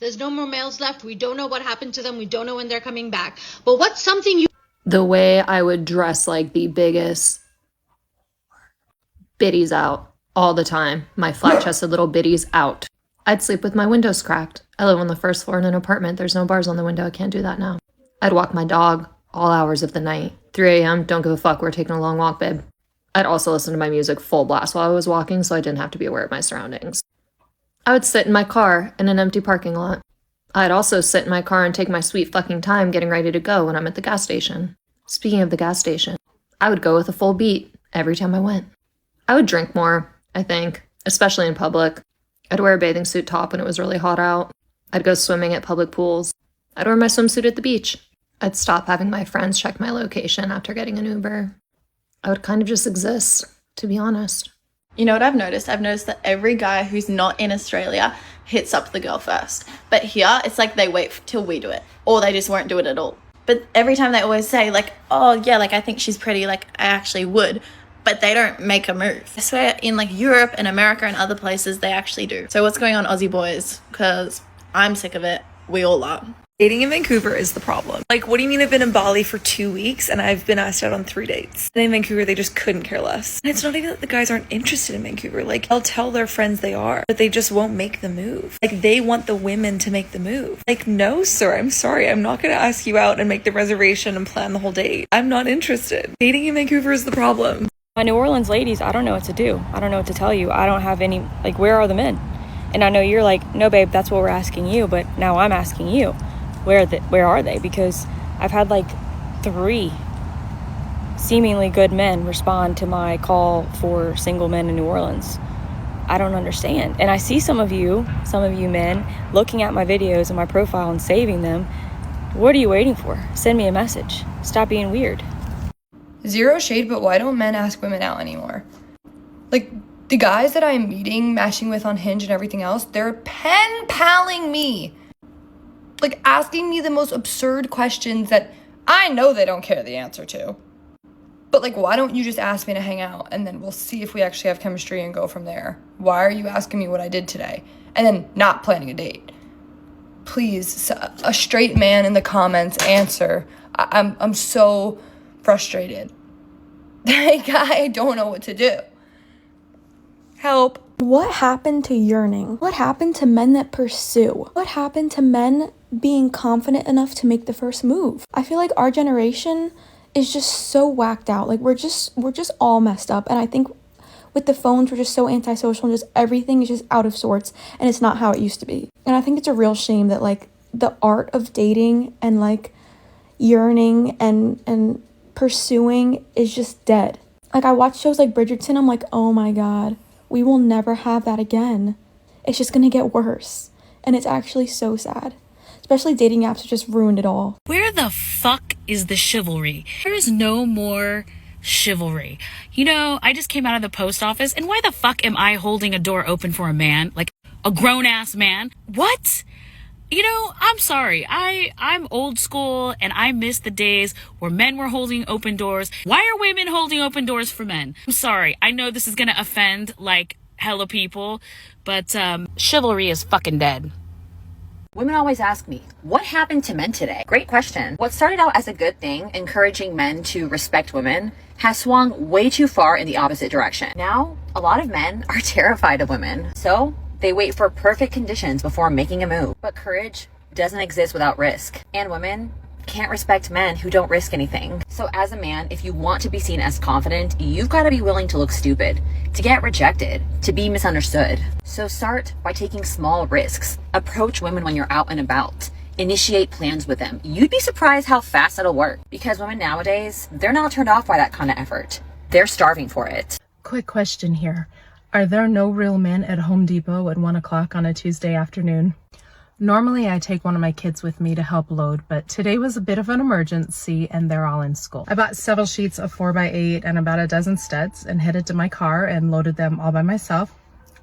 There's no more males left. We don't know what happened to them. We don't know when they're coming back. But what's something you... The way I would dress like the biggest biddies out all the time. My flat-chested little biddies out. I'd sleep with my windows cracked. I live on the first floor in an apartment. There's no bars on the window. I can't do that now. I'd walk my dog all hours of the night. 3 a.m., don't give a fuck. We're taking a long walk, babe. I'd also listen to my music full blast while I was walking so I didn't have to be aware of my surroundings. I would sit in my car in an empty parking lot. I'd also sit in my car and take my sweet fucking time getting ready to go when I'm at the gas station. Speaking of the gas station, I would go with a full beat every time I went. I would drink more, I think, especially in public. I'd wear a bathing suit top when it was really hot out. I'd go swimming at public pools. I'd wear my swimsuit at the beach. I'd stop having my friends check my location after getting an Uber. I would kind of just exist, to be honest. You know what I've noticed? I've noticed that every guy who's not in Australia hits up the girl first. But here, it's like they wait till we do it. Or they just won't do it at all. But every time they always say, like, oh, yeah, like, I think she's pretty, like, I actually would. But they don't make a move. I swear in, like, Europe and America and other places, they actually do. So what's going on, Aussie boys? Because I'm sick of it. We all are. Dating in Vancouver is the problem. Like, what do you mean I've been in Bali for 2 weeks and I've been asked out on 3 dates? And in Vancouver, they just couldn't care less. And it's not even that the guys aren't interested in Vancouver. Like, they'll tell their friends they are, but they just won't make the move. Like, they want the women to make the move. Like, no, sir, I'm sorry. I'm not going to ask you out and make the reservation and plan the whole date. I'm not interested. Dating in Vancouver is the problem. My New Orleans ladies, I don't know what to do. I don't know what to tell you. I don't have any, like, where are the men? And I know you're like, no, babe, that's what we're asking you. But now I'm asking you. Where are they? Because I've had like 3 seemingly good men respond to my call for single men in New Orleans. I don't understand. And I see some of you men looking at my videos and my profile and saving them. What are you waiting for? Send me a message. Stop being weird. Zero shade, but why don't men ask women out anymore? Like, the guys that I'm meeting, matching with on Hinge and everything else, they're pen paling me. Like, asking me the most absurd questions that I know they don't care the answer to. But, like, why don't you just ask me to hang out and then we'll see if we actually have chemistry and go from there? Why are you asking me what I did today and then not planning a date? Please, a straight man in the comments, answer. I'm so frustrated. Like, I don't know what to do. Help. What happened to yearning? What happened to men that pursue? What happened to men being confident enough to make the first move? I feel like our generation is just so whacked out. Like, we're just all messed up. And I think with the phones, we're just so antisocial and just everything is just out of sorts. And it's not how it used to be. And I think it's a real shame that, like, the art of dating and, like, yearning and pursuing is just dead. Like, I watch shows like Bridgerton, I'm like, oh my God. We will never have that again. It's just gonna get worse. And it's actually so sad. Especially dating apps have just ruined it all. Where the fuck is the chivalry? There is no more chivalry. You know, I just came out of the post office, and why the fuck am I holding a door open for a man? Like, a grown-ass man? What? You know, I'm sorry. I'm old school, and I miss the days where men were holding open doors. Why are women holding open doors for men? I'm sorry. I know this is gonna offend, like, hella people, but chivalry is fucking dead. Women always ask me, what happened to men today? Great question. What started out as a good thing, encouraging men to respect women, has swung way too far in the opposite direction. Now, a lot of men are terrified of women. So they wait for perfect conditions before making a move. But courage doesn't exist without risk. And women can't respect men who don't risk anything. So as a man, if you want to be seen as confident, you've got to be willing to look stupid, to get rejected, to be misunderstood. So start by taking small risks. Approach women when you're out and about. Initiate plans with them. You'd be surprised how fast it'll work. Because women nowadays, they're not turned off by that kind of effort. They're starving for it. Quick question here. Are there no real men at Home Depot at 1 o'clock on a Tuesday afternoon? Normally I take one of my kids with me to help load, but today was a bit of an emergency and they're all in school. I bought several sheets of 4x8 and about a dozen studs and headed to my car and loaded them all by myself.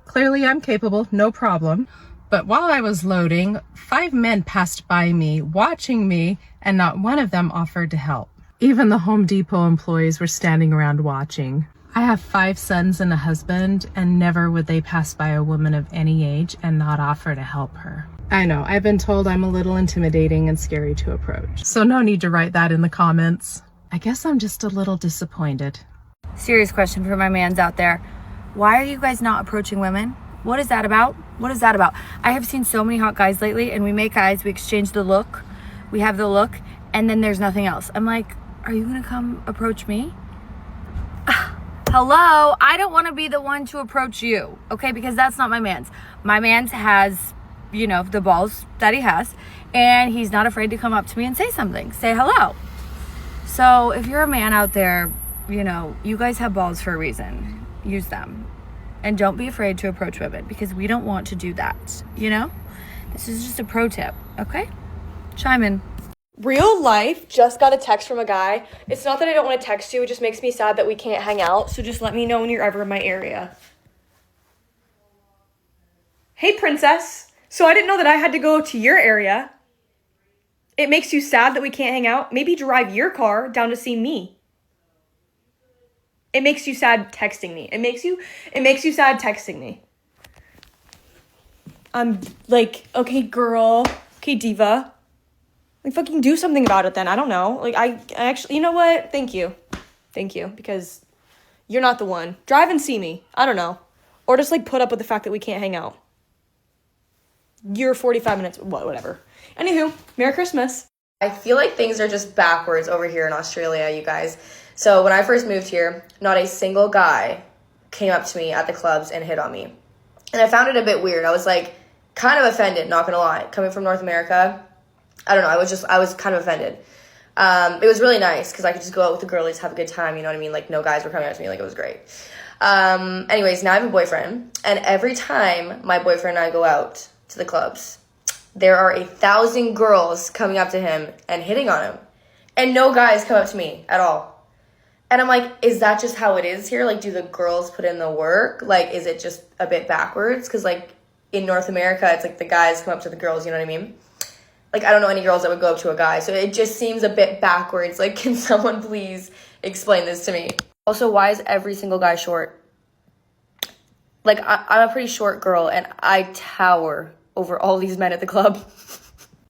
Clearly I'm capable, no problem. But while I was loading, 5 men passed by me, watching me, and not one of them offered to help. Even the Home Depot employees were standing around watching. I have 5 sons and a husband, and never would they pass by a woman of any age and not offer to help her. I know, I've been told I'm a little intimidating and scary to approach. So no need to write that in the comments. I guess I'm just a little disappointed. Serious question for my mans out there. Why are you guys not approaching women? What is that about? What is that about? I have seen so many hot guys lately, and we make eyes, we exchange the look, we have the look, and then there's nothing else. I'm like, are you gonna come approach me? Hello, I don't want to be the one to approach you, okay? Because that's not my man's. My man's has, you know, the balls that he has, and he's not afraid to come up to me and say something, say hello. So if you're a man out there, you know, you guys have balls for a reason. Use them. And don't be afraid to approach women, because we don't want to do that, you know? This is just a pro tip, okay? Chime in. Real life, just got a text from a guy. It's not that I don't want to text you, it just makes me sad that we can't hang out, so just let me know when you're ever in my area. Hey, princess. So I didn't know that I had to go to your area. It makes you sad that we can't hang out? Maybe drive your car down to see me. It makes you sad texting me. It makes you sad texting me. I'm like, okay, girl. Okay, diva. Like, fucking do something about it then. I don't know. Like, I actually, you know what? Thank you. Thank you. Because you're not the one. Drive and see me. I don't know. Or just, like, put up with the fact that we can't hang out. You're 45 minutes. Whatever. Anywho, Merry Christmas. I feel like things are just backwards over here in Australia, you guys. So when I first moved here, not a single guy came up to me at the clubs and hit on me. And I found it a bit weird. I was, like, kind of offended, not gonna lie. Coming from North America, I don't know, I was kind of offended. It was really nice because I could just go out with the girlies, have a good time, you know what I mean? Like, no guys were coming up to me, like, it was great. Anyways, now I have a boyfriend, and every time my boyfriend and I go out to the clubs, there are 1,000 girls coming up to him and hitting on him, and no guys come up to me at all. And I'm like, is that just how it is here? Like, do the girls put in the work? Like, is it just a bit backwards? Because, like, in North America, it's like the guys come up to the girls, you know what I mean? Like, I don't know any girls that would go up to a guy, so it just seems a bit backwards. Like, can someone please explain this to me? Also, why is every single guy short? Like, I'm a pretty short girl, and I tower over all these men at the club.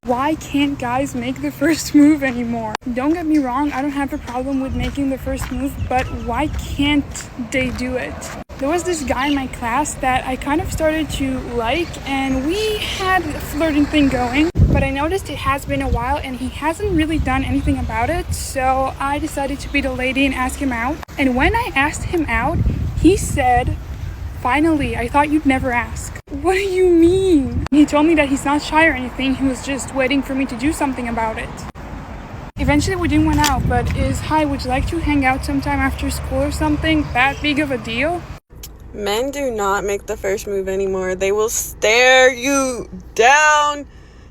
Why can't guys make the first move anymore? Don't get me wrong, I don't have a problem with making the first move, but why can't they do it? There was this guy in my class that I kind of started to like, and we had a flirting thing going, but I noticed it has been a while and he hasn't really done anything about it, so I decided to be the lady and ask him out. And when I asked him out, he said, "Finally, I thought you'd never ask." What do you mean? He told me that he's not shy or anything, he was just waiting for me to do something about it. Eventually we didn't went out, but hi, would you like to hang out sometime after school or something? That big of a deal? Men do not make the first move anymore. They will stare you down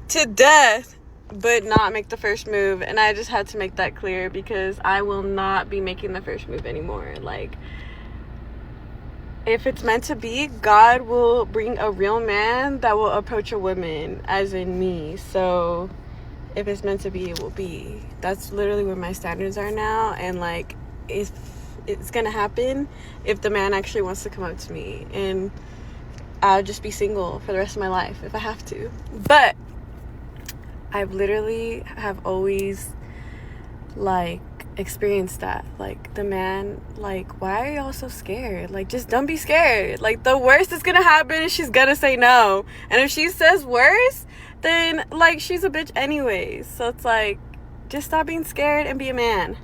to death, but not make the first move. And I just had to make that clear because I will not be making the first move anymore. Like, if it's meant to be, God will bring a real man that will approach a woman, as in me. So if it's meant to be, it will be. That's literally where my standards are now. And like, if it's gonna happen, if the man actually wants to come up to me, and I'll just be single for the rest of my life if I have to. But I've literally have always like experienced that. Like, the man, like, why are y'all so scared? Like, just don't be scared. Like, the worst that's gonna happen is she's gonna say no, and if she says worse, then like, she's a bitch anyways. So it's like, just stop being scared and be a man,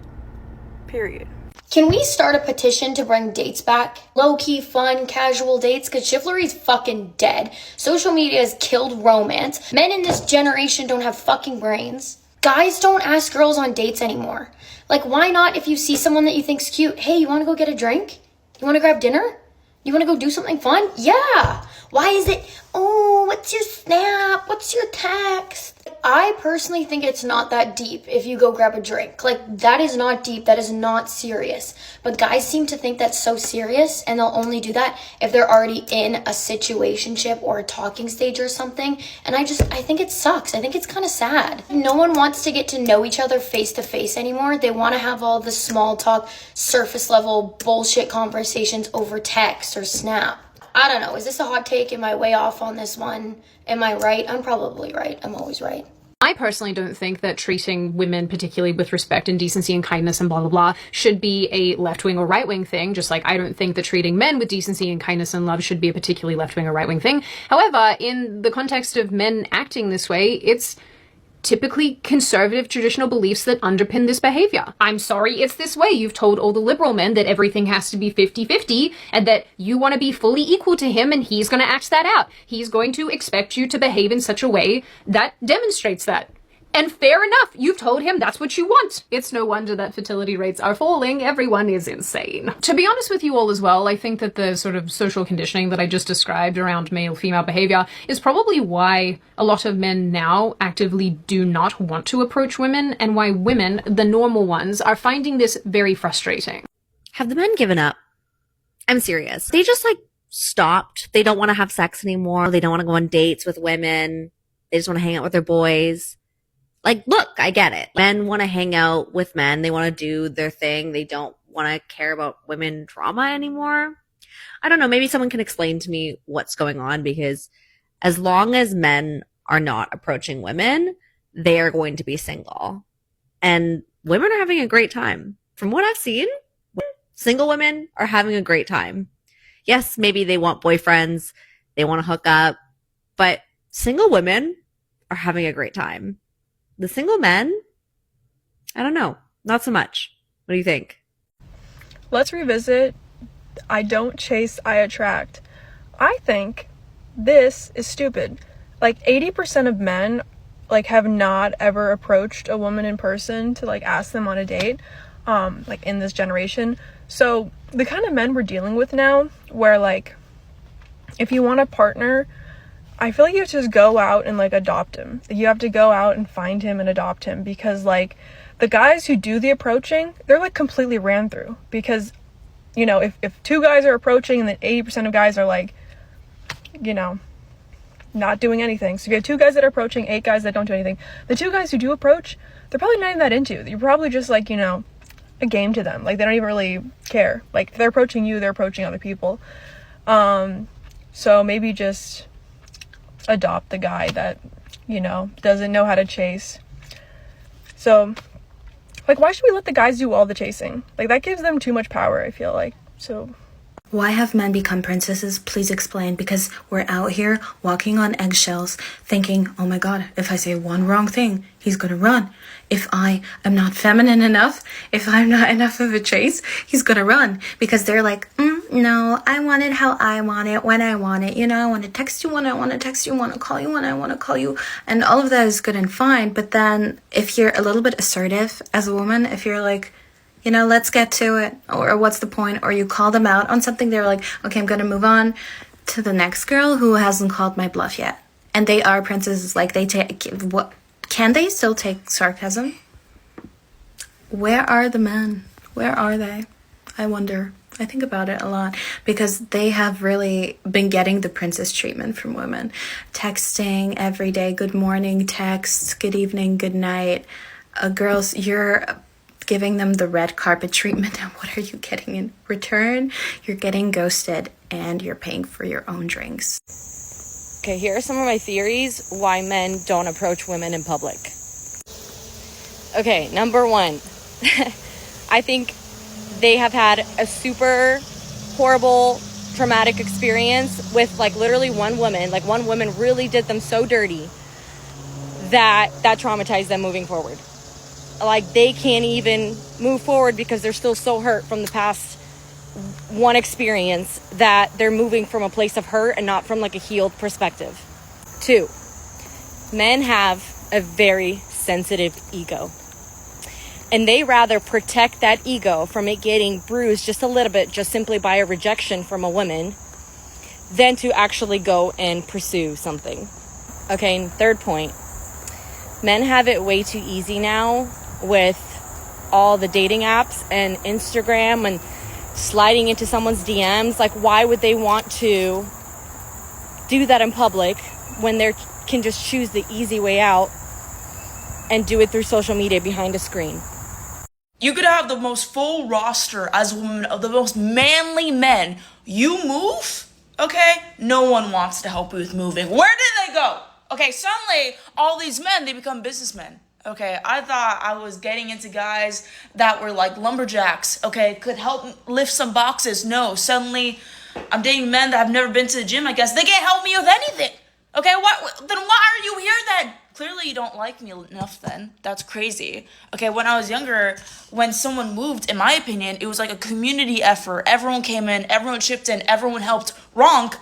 period. Can we start a petition to bring dates back? Low-key, fun, casual dates? Because chivalry's fucking dead. Social media has killed romance. Men in this generation don't have fucking brains. Guys don't ask girls on dates anymore. Like, why not, if you see someone that you think's cute, hey, you want to go get a drink? You want to grab dinner? You want to go do something fun? Yeah. Why is it, oh, what's your snap? What's your text? I personally think it's not that deep if you go grab a drink. Like, that is not deep. That is not serious. But guys seem to think that's so serious, and they'll only do that if they're already in a situationship or a talking stage or something. And I think it sucks. I think it's kind of sad. No one wants to get to know each other face to face anymore. They want to have all the small talk, surface level bullshit conversations over text or Snap. I don't know. Is this a hot take? Am I way off on this one? Am I right? I'm probably right. I'm always right. I personally don't think that treating women, particularly with respect and decency and kindness and blah, blah, blah, should be a left-wing or right-wing thing, just like I don't think that treating men with decency and kindness and love should be a particularly left-wing or right-wing thing. However, in the context of men acting this way, it's typically conservative traditional beliefs that underpin this behavior. I'm sorry it's this way. You've told all the liberal men that everything has to be 50-50 and that you want to be fully equal to him and he's going to act that out. He's going to expect you to behave in such a way that demonstrates that. And fair enough, you've told him that's what you want. It's no wonder that fertility rates are falling. Everyone is insane. To be honest with you all as well, I think that the sort of social conditioning that I just described around male-female behavior is probably why a lot of men now actively do not want to approach women, and why women, the normal ones, are finding this very frustrating. Have the men given up? I'm serious. They just stopped. They don't want to have sex anymore. They don't want to go on dates with women. They just want to hang out with their boys. Look, I get it. Men want to hang out with men. They want to do their thing. They don't want to care about women drama anymore. I don't know. Maybe someone can explain to me what's going on, because as long as men are not approaching women, they are going to be single. And women are having a great time. From what I've seen, single women are having a great time. Yes, maybe they want boyfriends. They want to hook up. But single women are having a great time. The single men, I don't know. Not so much. What do you think? Let's revisit I don't chase, I attract. I think this is stupid. 80% of men have not ever approached a woman in person to ask them on a date, in this generation. So the kind of men we're dealing with now, where if you want a partner, I feel like you have to just go out and adopt him. You have to go out and find him and adopt him, because the guys who do the approaching, they're completely ran through. Because, if two guys are approaching and then 80% of guys are not doing anything. So if you have two guys that are approaching, 8 guys that don't do anything. The 2 guys who do approach, they're probably not even that into you. You're probably just a game to them. They don't even really care. If they're approaching you, they're approaching other people. So maybe just adopt the guy that, doesn't know how to chase. So, why should we let the guys do all the chasing? That gives them too much power, I feel like. So, why have men become princesses? Please explain. Because we're out here walking on eggshells, thinking, oh my god, if I say one wrong thing, he's gonna run. If I am not feminine enough, if I'm not enough of a chase, he's gonna run. Because they're no, I want it how I want it, when I want it. I want to text you when I want to text you, want to call you when I want to call you. And all of that is good and fine. But then if you're a little bit assertive as a woman, if you're let's get to it, or what's the point, or you call them out on something, they're okay, I'm going to move on to the next girl who hasn't called my bluff yet. And they are princesses. They take, what, can they still take sarcasm? Where are the men? Where are they? I wonder. I think about it a lot, because they have really been getting the princess treatment from women. Texting every day, good morning texts, good evening, good night. Girls, you're giving them the red carpet treatment, and what are you getting in return? You're getting ghosted, and you're paying for your own drinks. Okay, here are some of my theories why men don't approach women in public. Okay, number 1. I think they have had a super horrible, traumatic experience with literally one woman. One woman really did them so dirty that traumatized them moving forward. They can't even move forward because they're still so hurt from the past one experience that they're moving from a place of hurt and not from a healed perspective. 2, men have a very sensitive ego. And they rather protect that ego from it getting bruised just a little bit, just simply by a rejection from a woman, than to actually go and pursue something. Okay, and 3rd point. Men have it way too easy now with all the dating apps and Instagram and sliding into someone's DMs. Why would they want to do that in public when they can just choose the easy way out and do it through social media behind a screen? You could have the most full roster as a woman of the most manly men. You move, Okay? No one wants to help you with moving. Where did they go? Okay, suddenly, all these men, they become businessmen. Okay, I thought I was getting into guys that were like lumberjacks, okay, could help lift some boxes. No, suddenly I'm dating men that have never been to the gym, I guess. They can't help me with anything. Okay, then why are you here then? Clearly you don't like me enough then. That's crazy. Okay, when I was younger, when someone moved, in my opinion, it was like a community effort. Everyone came in, everyone chipped in, everyone helped. Wrong.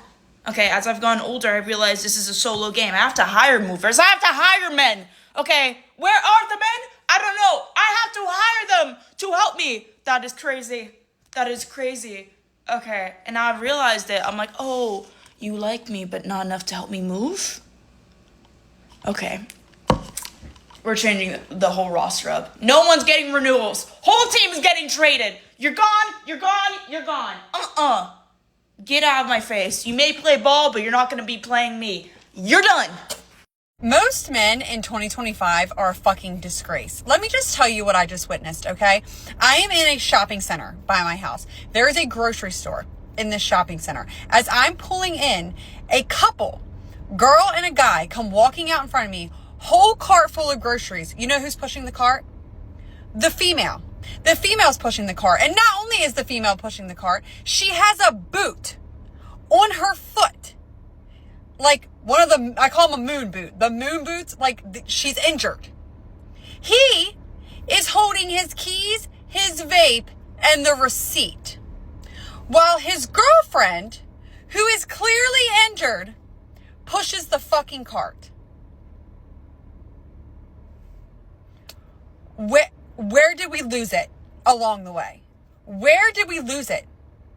Okay, as I've gotten older, I realized this is a solo game. I have to hire movers. I have to hire men. Okay, where are the men? I don't know. I have to hire them to help me. That is crazy. That is crazy. Okay, and now I've realized it. I'm like, oh, you like me, but not enough to help me move? Okay. We're changing the whole roster up. No one's getting renewals. Whole team's getting traded. You're gone, you're gone, you're gone. Get out of my face. You may play ball, but you're not going to be playing me. You're done. Most men in 2025 are a fucking disgrace. Let me just tell you what I just witnessed, okay? I am in a shopping center by my house. There is a grocery store in this shopping center. As I'm pulling in, a couple, girl and a guy, come walking out in front of me, whole cart full of groceries. You know who's pushing the cart? The female. The female's pushing the cart. And not only is the female pushing the cart, she has a boot on her foot. Like one of the, I call them a moon boot. The moon boots, like she's injured. He is holding his keys, his vape, and the receipt. While his girlfriend, who is clearly injured, pushes the fucking cart. Where did we lose it along the way? Where did we lose it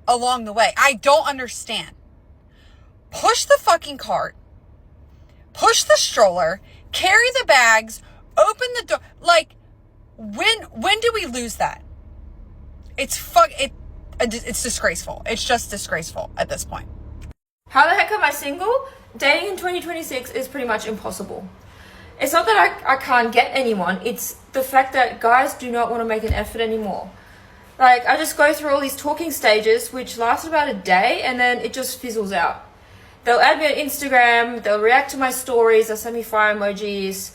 along the way? I don't understand. Push the fucking cart, push the stroller, carry the bags, open the door. Like, when do we lose that? It's disgraceful. It's just disgraceful at this point. How the heck am I single? Dating in 2026 is pretty much impossible. It's not that I can't get anyone, it's the fact that guys do not want to make an effort anymore. Like, I just go through all these talking stages, which last about a day, and then it just fizzles out. They'll add me on Instagram, they'll react to my stories, they'll send me fire emojis,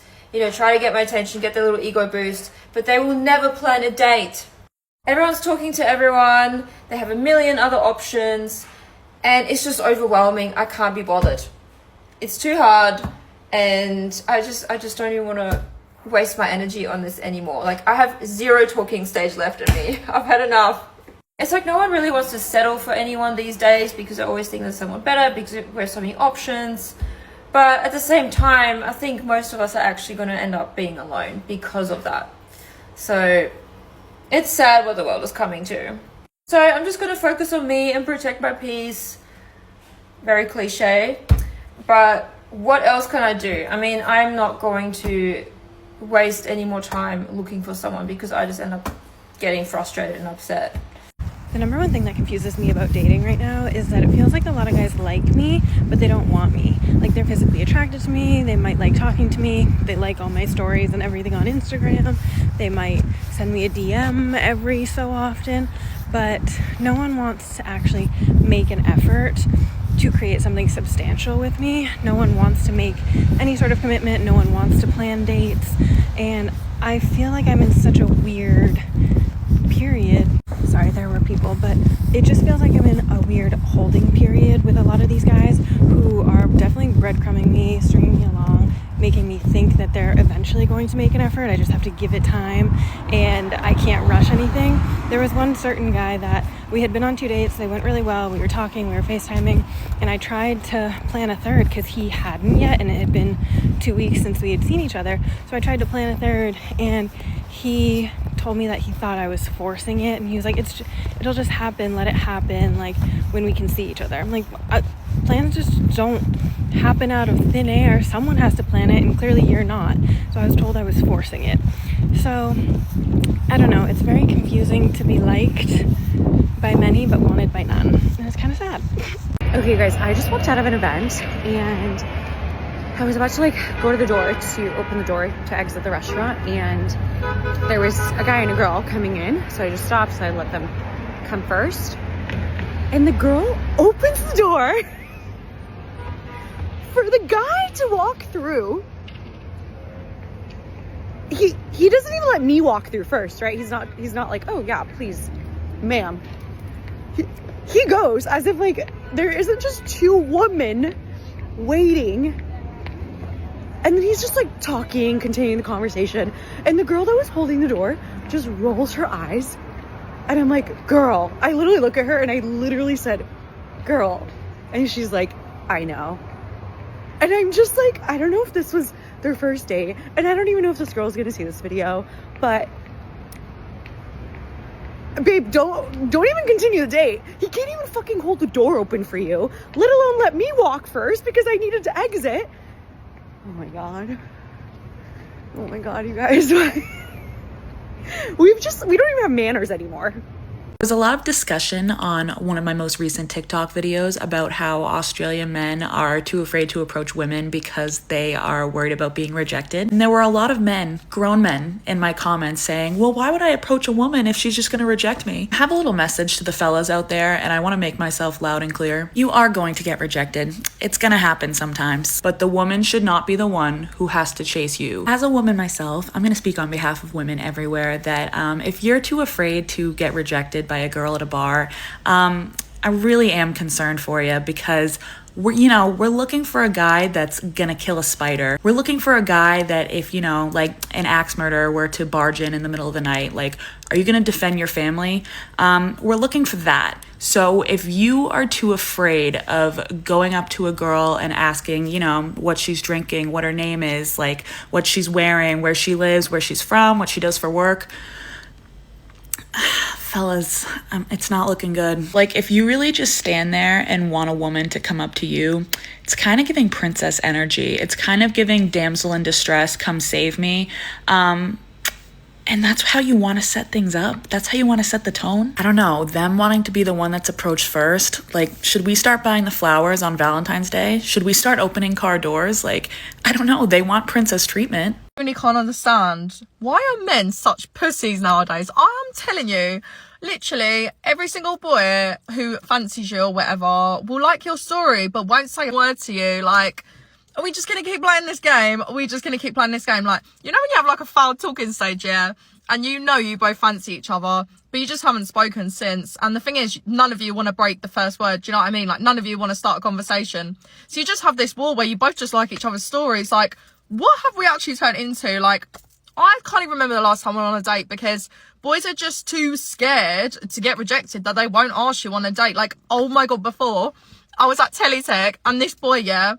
try to get my attention, get their little ego boost, but they will never plan a date. Everyone's talking to everyone, they have a million other options, and it's just overwhelming. I can't be bothered. It's too hard, and I just don't even want to waste my energy on this anymore. Like, I have 0 talking stage left in me. I've had enough. It's like no one really wants to settle for anyone these days because they always think there's someone better because we have so many options. But at the same time, I think most of us are actually going to end up being alone because of that. So it's sad what the world is coming to. So I'm just going to focus on me and protect my peace. Very cliche. But what else can I do? I mean, I'm not going to waste any more time looking for someone because I just end up getting frustrated and upset. The number one thing that confuses me about dating right now is that it feels like a lot of guys like me, but they don't want me. Like, they're physically attracted to me, they might like talking to me, they like all my stories and everything on Instagram, they might send me a DM every so often, but no one wants to actually make an effort to create something substantial with me. No one wants to make any sort of commitment, no one wants to plan dates, and I feel like I'm in such a weird period. Sorry, there were people, but it just feels like I'm in a weird holding period with a lot of these guys who are definitely breadcrumbing me, stringing me along, making me think that they're eventually going to make an effort. I just have to give it time and I can't rush anything. There was one certain guy that we had been on 2 dates, they went really well, we were talking, we were FaceTiming, and I tried to plan a third because he hadn't yet and it had been 2 weeks since we had seen each other. So I tried to plan a third and he told me that he thought I was forcing it, and he was like, it'll just happen, let it happen, like when we can see each other. I'm like, plans just don't happen out of thin air. Someone has to plan it, and clearly you're not. So I was told I was forcing it. So I don't know, it's very confusing to be liked by many but wanted by none, and it's kind of sad. Okay guys, I just walked out of an event and I was about to go to the door to open the door to exit the restaurant, and there was a guy and a girl coming in, so I just stopped, so I let them come first. And the girl opens the door for the guy to walk through. He doesn't even let me walk through first, right? He's not like, oh yeah, please, ma'am. He goes as if like there isn't just two women waiting. And then he's just like talking, continuing the conversation. And the girl that was holding the door just rolls her eyes. And I'm like, girl. I literally look at her and I literally said, girl. And she's like, I know. And I'm just like, I don't know if this was their first date. And I don't even know if this girl's gonna see this video. But babe, don't even continue the date. He can't even fucking hold the door open for you, let alone let me walk first because I needed to exit. Oh my god, you guys. We don't even have manners anymore. There's a lot of discussion on one of my most recent TikTok videos about how Australian men are too afraid to approach women because they are worried about being rejected. And there were a lot of men, grown men, in my comments saying, well, why would I approach a woman if she's just gonna reject me? I have a little message to the fellas out there, and I wanna make myself loud and clear. You are going to get rejected. It's gonna happen sometimes, but the woman should not be the one who has to chase you. As a woman myself, I'm gonna speak on behalf of women everywhere that if you're too afraid to get rejected by a girl at a bar, I really am concerned for you, because we're looking for a guy that's gonna kill a spider. We're looking for a guy that if, like an axe murderer were to barge in the middle of the night, like, are you gonna defend your family? We're looking for that. So if you are too afraid of going up to a girl and asking, what she's drinking, what her name is, like what she's wearing, where she lives, where she's from, what she does for work, fellas, it's not looking good. Like, if you really just stand there and want a woman to come up to you, it's kind of giving princess energy. It's kind of giving damsel in distress, come save me. And that's how you want to set things up. That's how you want to set the tone. I don't know, them wanting to be the one that's approached first. Like, should we start buying the flowers on Valentine's Day? Should we start opening car doors? Like, I don't know, they want princess treatment. I really can't understand. Why are men such pussies nowadays? I'm telling you, literally, every single boy who fancies you or whatever will like your story, but won't say a word to you. Like, are we just going to keep playing this game? Are we just going to keep playing this game? Like, when you have like a foul talking stage, yeah, and you both fancy each other, but you just haven't spoken since. And the thing is, none of you want to break the first word. Do you know what I mean? Like, none of you want to start a conversation. So you just have this wall where you both just like each other's stories. Like, what have we actually turned into? Like, I can't even remember the last time I went on a date, because boys are just too scared to get rejected that they won't ask you on a date. Like, oh my God, before I was at Teletech and this boy, yeah,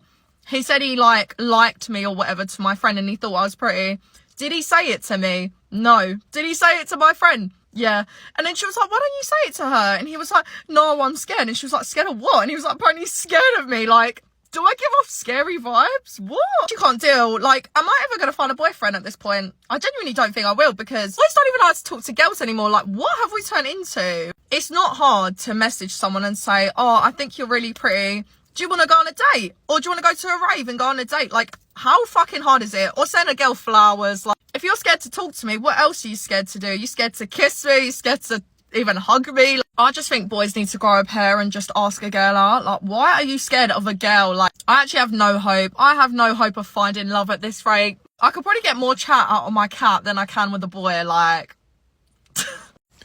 he said he liked me or whatever to my friend and he thought I was pretty. Did he say it to me? No. Did he say it to my friend? Yeah. And then she was like, why don't you say it to her? And he was like, no, I'm scared. And she was like, scared of what? And he was like, apparently he's scared of me. Like, do I give off scary vibes? What? You can't deal. Like, am I ever going to find a boyfriend at this point? I genuinely don't think I will, because boys don't even know how to talk to girls anymore. Like, what have we turned into? It's not hard to message someone and say, oh, I think you're really pretty. Do you want to go on a date? Or do you want to go to a rave and go on a date? Like, how fucking hard is it? Or send a girl flowers. Like, if you're scared to talk to me, what else are you scared to do? You scared to kiss me? You scared to even hug me? Like, I just think boys need to grow a pair and just ask a girl out. Like, why are you scared of a girl? Like, I actually have no hope. I have no hope of finding love at this rate. I could probably get more chat out of my cat than I can with a boy. Like,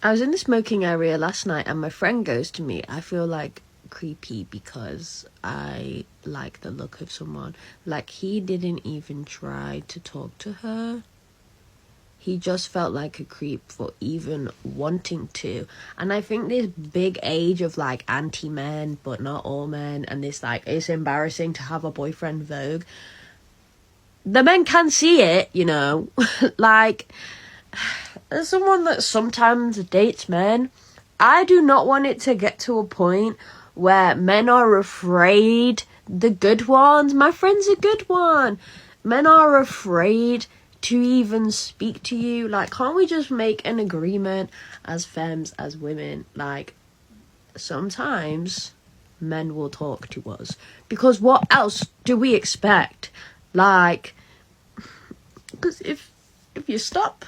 I was in the smoking area last night and my friend goes to me, I feel like creepy because I like the look of someone. Like, he didn't even try to talk to her. He just felt like a creep for even wanting to. And I think this big age of like anti-men, but not all men, and this like, it's embarrassing to have a boyfriend vogue. The men can see it, like, as someone that sometimes dates men, I do not want it to get to a point where men are afraid. The good ones, my friend's a good one, men are afraid to even speak to you. Like, can't we just make an agreement as femmes, as women? Like, sometimes men will talk to us, because what else do we expect? Like, because if you stop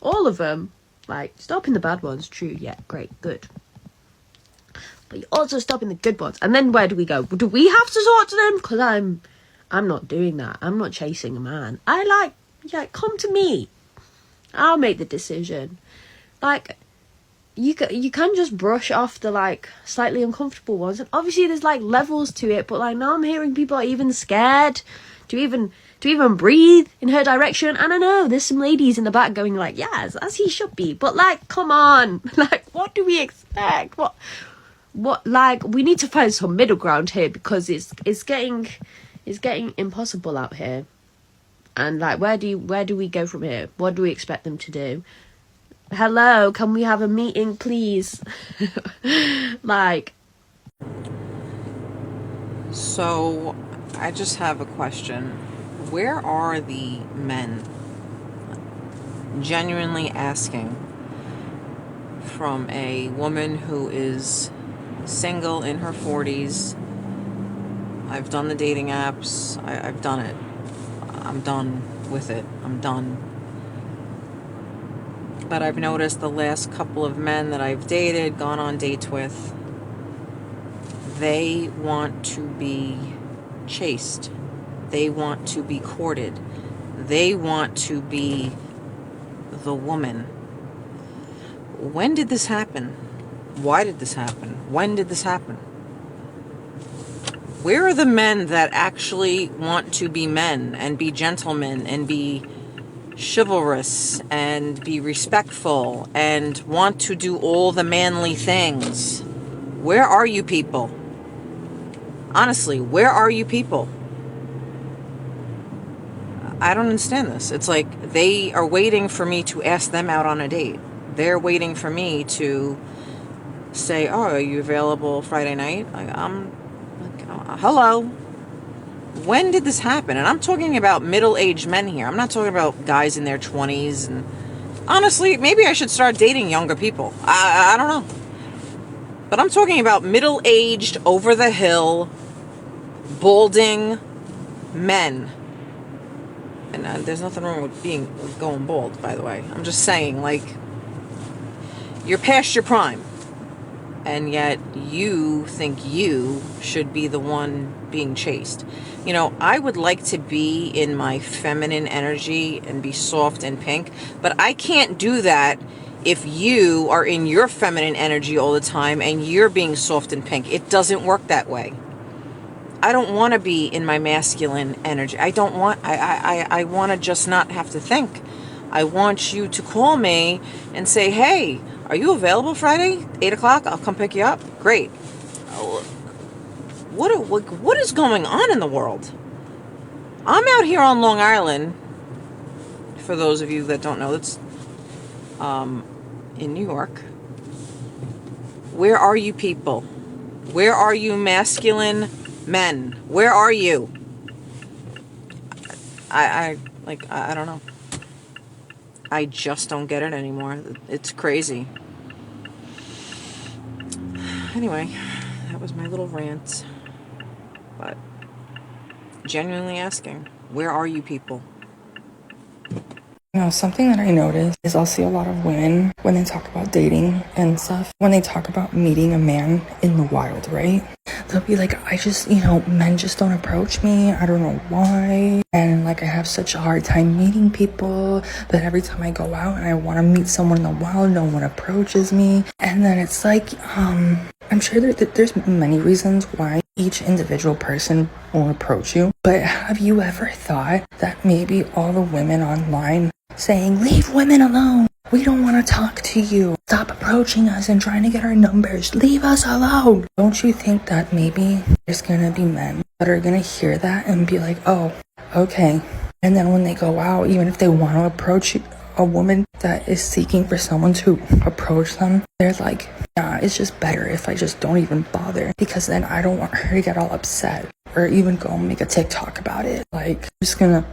all of them, like, stopping the bad ones, true, yeah, great, good. but you're also stopping the good ones. And then where do we go? Do we have to talk to them? Because I'm not doing that. I'm not chasing a man. Come to me. I'll make the decision. Like, you can just brush off the, like, slightly uncomfortable ones. And obviously there's, like, levels to it. But, like, now I'm hearing people are even scared to even breathe in her direction. And I know there's some ladies in the back going, like, yes, as he should be. But, like, come on. Like, what do we expect? What, like, we need to find some middle ground here, because it's getting impossible out here. And, like, where do we go from here? What do we expect them to do? Hello, can we have a meeting, please? Like. So, I just have a question. Where are the men? Genuinely asking, from a woman who is single in her 40s. I've done the dating apps. I've done it. I'm done with it. I'm done. But I've noticed the last couple of men that I've dated, gone on dates with, they want to be chased. They want to be courted. They want to be the woman. When did this happen? Why did this happen? When did this happen? Where are the men that actually want to be men and be gentlemen and be chivalrous and be respectful and want to do all the manly things? Where are you people? Honestly, where are you people? I don't understand this. It's like they are waiting for me to ask them out on a date. They're waiting for me to say, oh, are you available Friday night? I'm like, hello. When did this happen? And I'm talking about middle-aged men here. I'm not talking about guys in their 20s. And honestly, maybe I should start dating younger people. I don't know. But I'm talking about middle-aged, over-the-hill, balding men. And there's nothing wrong with going bald, by the way. I'm just saying, like, you're past your prime. And yet you think you should be the one being chased. You know, I would like to be in my feminine energy and be soft and pink, but I can't do that if you are in your feminine energy all the time and you're being soft and pink. It doesn't work that way. I don't want to be in my masculine energy. I want to just not have to think. I want you to call me and say, hey, are you available Friday, 8 o'clock? I'll come pick you up. Great. What is going on in the world? I'm out here on Long Island. For those of you that don't know, it's in New York. Where are you people? Where are you masculine men? Where are you? I don't know. I just don't get it anymore. It's crazy. Anyway, that was my little rant. But genuinely asking, where are you people? You know, something that I notice is I'll see a lot of women when they talk about dating and stuff, when they talk about meeting a man in the wild, right? They'll be like, men just don't approach me. I don't know why. And like, I have such a hard time meeting people, but every time I go out and I want to meet someone in the wild, no one approaches me. And then it's like, I'm sure that there's many reasons why each individual person will approach you. But have you ever thought that maybe all the women online saying, leave women alone, we don't want to talk to you, stop approaching us and trying to get our numbers, leave us alone? Don't you think that maybe there's gonna be men that are gonna hear that and be like, oh, okay. And then when they go out, even if they want to approach a woman that is seeking for someone to approach them, they're like, nah, it's just better if I just don't even bother, because then I don't want her to get all upset or even go and make a TikTok about it. Like, I'm just gonna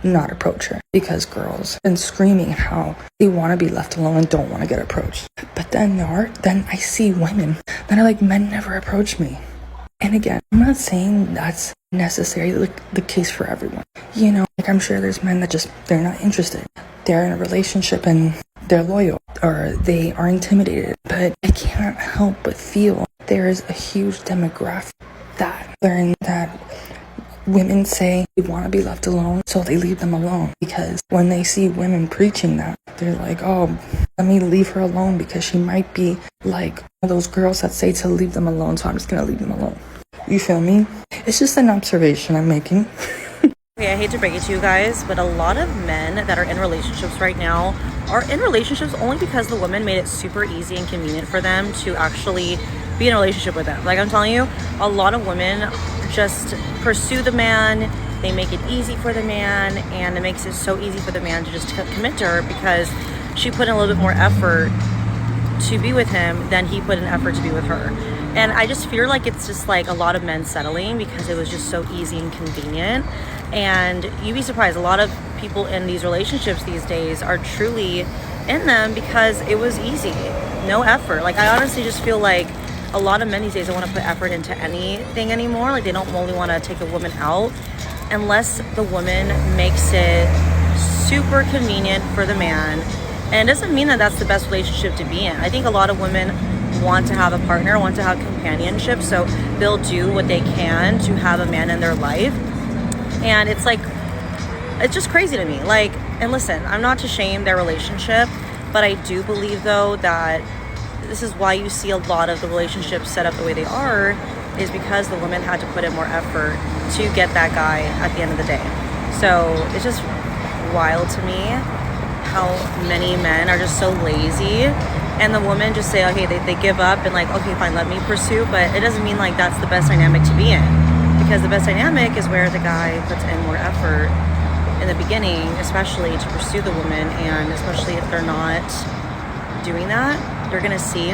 not approach her because girls been screaming how they want to be left alone and don't want to get approached. But then I see women that are like, men never approach me. And again, I'm not saying that's necessarily the case for everyone. You know, like, I'm sure there's men that just, they're not interested. they're in a relationship and they're loyal or they are intimidated. But I can't help but feel there is a huge demographic that learn that women say they want to be left alone, so they leave them alone. Because when they see women preaching that, they're like, oh, let me leave her alone because she might be like one of those girls that say to leave them alone, so I'm just gonna leave them alone. You feel me? It's just an observation I'm making. Okay, I hate to break it to you guys, but a lot of men that are in relationships right now are in relationships only because the woman made it super easy and convenient for them to actually be in a relationship with them. Like I'm telling you, a lot of women just pursue the man, they make it easy for the man, and it makes it so easy for the man to just commit to her because she put in a little bit more effort to be with him than he put in effort to be with her. And I just feel like it's just like a lot of men settling because it was just so easy and convenient. And you'd be surprised, a lot of people in these relationships these days are truly in them because it was easy, no effort. Like I honestly just feel like a lot of men these days don't want to put effort into anything anymore. Like they don't really want to take a woman out unless the woman makes it super convenient for the man. And it doesn't mean that that's the best relationship to be in. I think a lot of women want to have a partner, want to have companionship, so they'll do what they can to have a man in their life. And it's like, it's just crazy to me. Like, and listen, I'm not to shame their relationship, but I do believe though that this is why you see a lot of the relationships set up the way they are, is because the woman had to put in more effort to get that guy at the end of the day. So it's just wild to me how many men are just so lazy, and the woman just say, okay, they give up and like, okay, fine, let me pursue. But it doesn't mean like that's the best dynamic to be in, because the best dynamic is where the guy puts in more effort in the beginning, especially to pursue the woman. And especially if they're not doing that, you're gonna see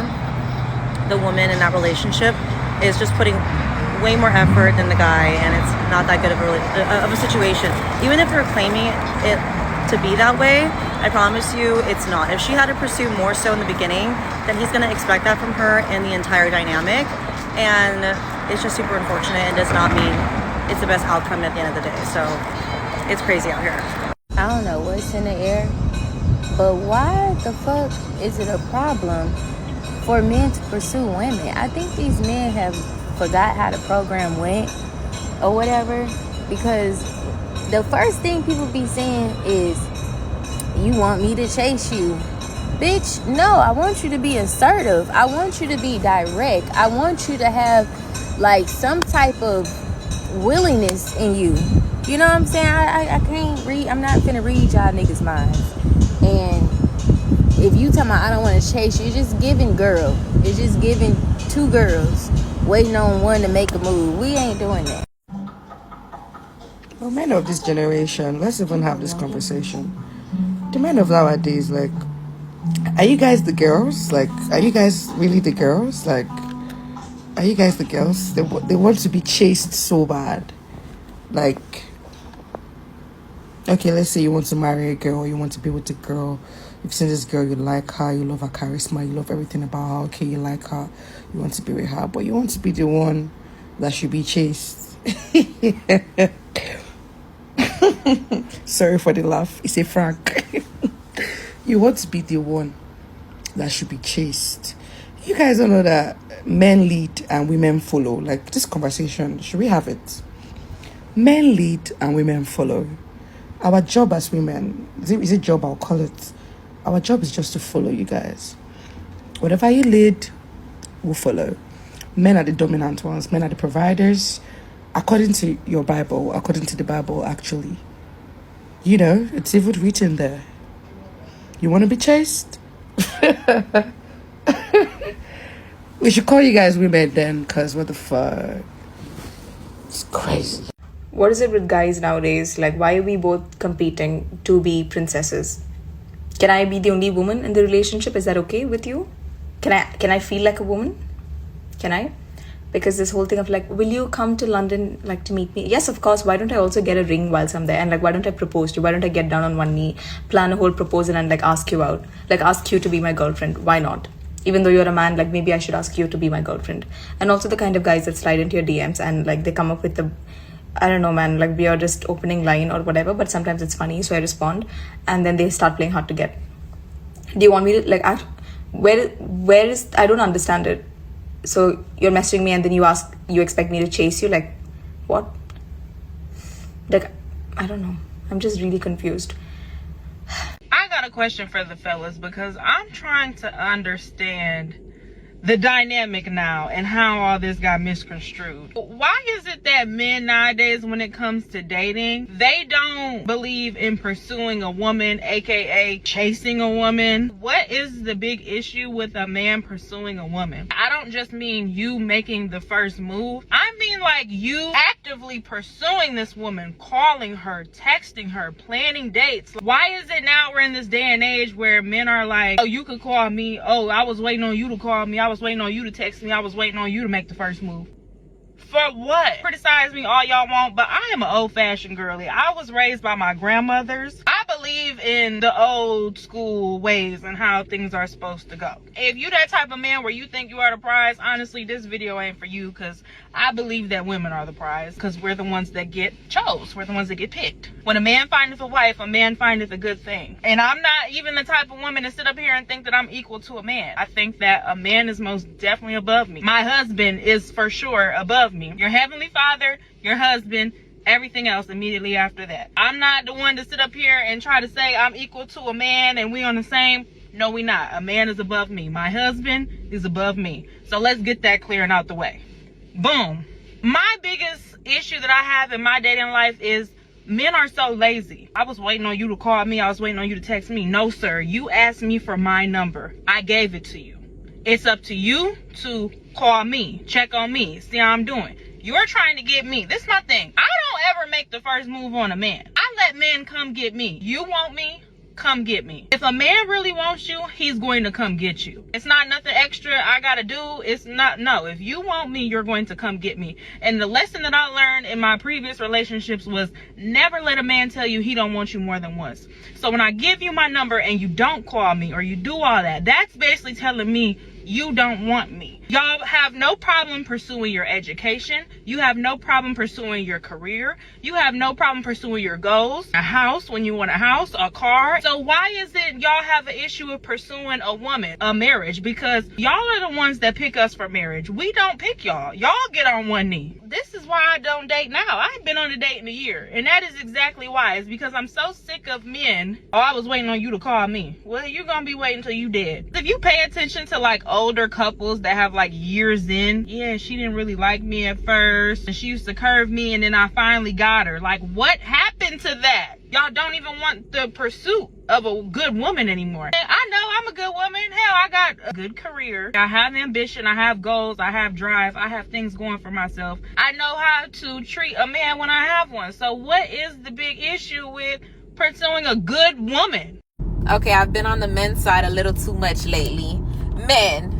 the woman in that relationship is just putting way more effort than the guy, and it's not that good of a situation. Even if they're claiming it to be that way, I promise you it's not. If she had to pursue more so in the beginning, then he's gonna expect that from her in the entire dynamic, and it's just super unfortunate and does not mean it's the best outcome at the end of the day. So it's crazy out here. I don't know what's in the air, but why the fuck is it a problem for men to pursue women? I think these men have forgot how the program went or whatever, because the first thing people be saying is, you want me to chase you? Bitch, no, I want you to be assertive. I want you to be direct. I want you to have like some type of willingness in you. You know what I'm saying? I can't read, I'm not finna read y'all niggas' minds. And if you talking about I don't want to chase you, it's just giving girl. It's just giving two girls waiting on one to make a move. We ain't doing that. Well, men of this generation, let's even have this conversation. The men of nowadays, like, are you guys the girls? Like, are you guys really the girls? Like, are you guys the girls? They want to be chased so bad. Like, okay, let's say you want to marry a girl, you want to be with a girl. You've seen this girl, you like her, you love her charisma, you love everything about her. Okay, you like her, you want to be with her, but you want to be the one that should be chased. Sorry for the laugh. It's a frank. You want to be the one that should be chased. You guys don't know that men lead and women follow. Like, this conversation, should we have it? Men lead and women follow. Our job as women, is it job? I'll call it. Our job is just to follow you guys. Whatever you lead, we'll follow. Men are the dominant ones. Men are the providers. According to your Bible, according to the Bible, actually. You know, it's even written there. You want to be chased? We should call you guys women then, because what the fuck? It's crazy. What is it with guys nowadays? Like, why are we both competing to be princesses? Can I be the only woman in the relationship? Is that okay with you? Can I feel like a woman? Can I? Because this whole thing of like, will you come to London like to meet me? Yes, of course. Why don't I also get a ring whilst I'm there? And like, why don't I propose to you? Why don't I get down on one knee, plan a whole proposal and like ask you out? Like ask you to be my girlfriend. Why not? Even though you're a man, like maybe I should ask you to be my girlfriend. And also the kind of guys that slide into your DMs and like they come up with the I don't know, man, like we are just opening line or whatever, but sometimes it's funny, so I respond, and then they start playing hard to get. Do you want me to, like, where is, I don't understand it. So you're messaging me and then you expect me to chase you, like, what? Like, I don't know. I'm just really confused. I got a question for the fellas, because I'm trying to understand the dynamic now and how all this got misconstrued. Why is it that men nowadays, when it comes to dating, they don't believe in pursuing a woman, aka chasing a woman? What is the big issue with a man pursuing a woman? I don't just mean you making the first move. I mean like you actively pursuing this woman, calling her, texting her, planning dates. Why is it now we're in this day and age where men are like, oh, you could call me, oh, I was waiting on you to call me, I was waiting on you to text me, I was waiting on you to make the first move? For what? Criticize me all y'all want, but I am an old-fashioned girly. I was raised by my grandmothers. I believe in the old school ways and how things are supposed to go. If you that type of man where you think you are the prize, honestly, this video ain't for you, because I believe that women are the prize, because we're the ones that get chose. We're the ones that get picked. When a man findeth a wife, a man findeth a good thing. And I'm not even the type of woman to sit up here and think that I'm equal to a man. I think that a man is most definitely above me. My husband is for sure above me. Your heavenly father, your husband, everything else immediately after that. I'm not the one to sit up here and try to say I'm equal to a man and we on the same. No, we not. A man is above me. My husband is above me. So let's get that clear and out the way. Boom. My biggest issue that I have in my dating life is men are so lazy. I was waiting on you to call me. I was waiting on you to text me. No, sir. You asked me for my number. I gave it to you. It's up to you to call me, check on me, see how I'm doing. You're trying to get me. This is my thing. I don't ever make the first move on a man. I let men come get me. You want me? Come get me. If a man really wants you, he's going to come get you. It's not nothing extra I gotta do. It's not, no. If you want me, you're going to come get me. And the lesson that I learned in my previous relationships was never let a man tell you he don't want you more than once. So when I give you my number and you don't call me or you do all that, that's basically telling me you don't want me. Y'all have no problem pursuing your education. You have no problem pursuing your career. You have no problem pursuing your goals. A house when you want a house, a car. So why is it y'all have an issue with pursuing a woman, a marriage? Because y'all are the ones that pick us for marriage. We don't pick y'all. Y'all get on one knee. This is why I don't date now. I ain't been on a date in a year. And that is exactly why. It's because I'm so sick of men. Oh, I was waiting on you to call me. Well, you're gonna be waiting till you dead. If you pay attention to like older couples that have like years in, yeah, she didn't really like me at first and she used to curve me and then I finally got her. Like, what happened to that? Y'all don't even want the pursuit of a good woman anymore. And I know I'm a good woman. Hell, I got a good career. I have ambition. I have goals. I have drive. I have things going for myself. I know how to treat a man when I have one. So what is the big issue with pursuing a good woman? Okay, I've been on the men's side a little too much lately. Men,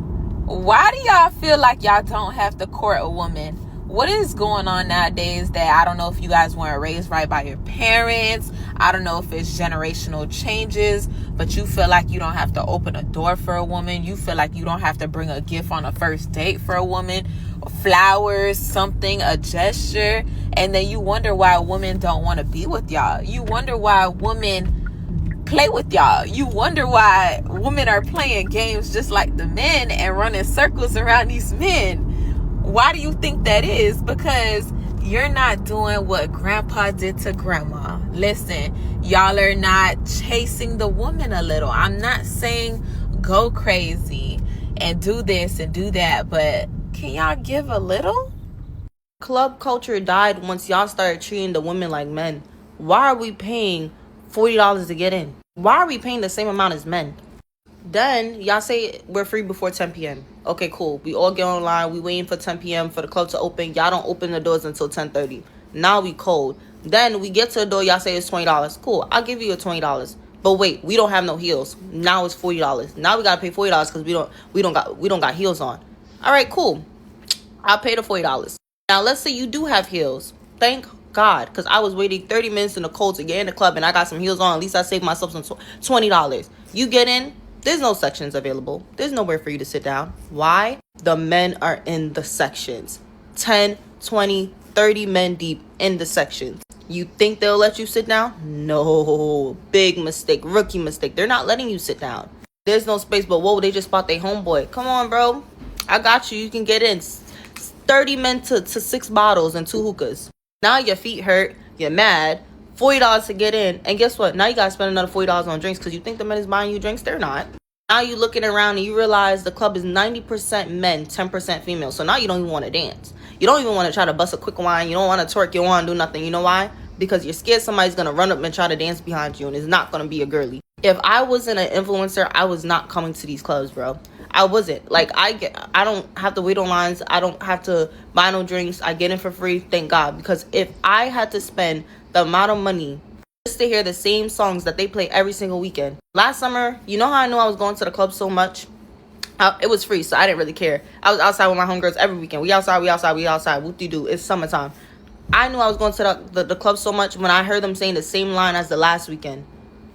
why do y'all feel like y'all don't have to court a woman? What is going on nowadays that I don't know if you guys weren't raised right by your parents. I don't know if it's generational changes, but you feel like you don't have to open a door for a woman. You feel like you don't have to bring a gift on a first date for a woman, flowers, something, a gesture. And then you wonder why women don't want to be with y'all. You wonder why women play with y'all. You wonder why women are playing games just like the men and running circles around these men. Why do you think that is? Because you're not doing what grandpa did to grandma. Listen, y'all are not chasing the woman a little. I'm not saying go crazy and do this and do that, but can y'all give a little? Club culture died once y'all started treating the women like men. Why are we paying $40 to get in? Why are we paying the same amount as men? Then y'all say we're free before 10 p.m. Okay, cool. We all get online. We waiting for 10 p.m. for the club to open. Y'all don't open the doors until 10:30. Now we cold. Then we get to the door. Y'all say it's $20. Cool. I'll give you your $20. But wait, we don't have no heels. Now it's $40. Now we gotta pay $40 because we don't got heels on. All right, cool. I'll pay the $40. Now let's say you do have heels. Thank God, because I was waiting 30 minutes in the cold to get in the club and I got some heels on. At least I saved myself some $20. You get in. There's no sections available. There's nowhere for you to sit down. Why? The men are in the sections. 10, 20, 30 men deep in the sections. You think they'll let you sit down? No. Big mistake. Rookie mistake. They're not letting you sit down. There's no space, but whoa, they just spot their homeboy. Come on, bro. I got you. You can get in. 30 men to 6 bottles and 2 hookahs. Now your feet hurt. You're mad. $40 to get in. And guess what? Now you gotta spend another $40 on drinks because you think the men is buying you drinks. They're not. Now you looking around and you realize the club is 90% men, 10% female. So now you don't even want to dance. You don't even want to try to bust a quick wine. You don't want to twerk. You don't want to do nothing. You know why? Because you're scared somebody's going to run up and try to dance behind you, and it's not going to be a girly. If I wasn't an influencer, I was not coming to these clubs, bro. I wasn't. Like, I don't have to wait on lines. I don't have to buy no drinks. I get in for free, thank God. Because if I had to spend the amount of money just to hear the same songs that they play every single weekend. Last summer, you know how I knew I was going to the club so much? It was free, so I didn't really care. I was outside with my homegirls every weekend. We outside. Whoop-de-doo. It's summertime. I knew I was going to the club so much when I heard them saying the same line as the last weekend.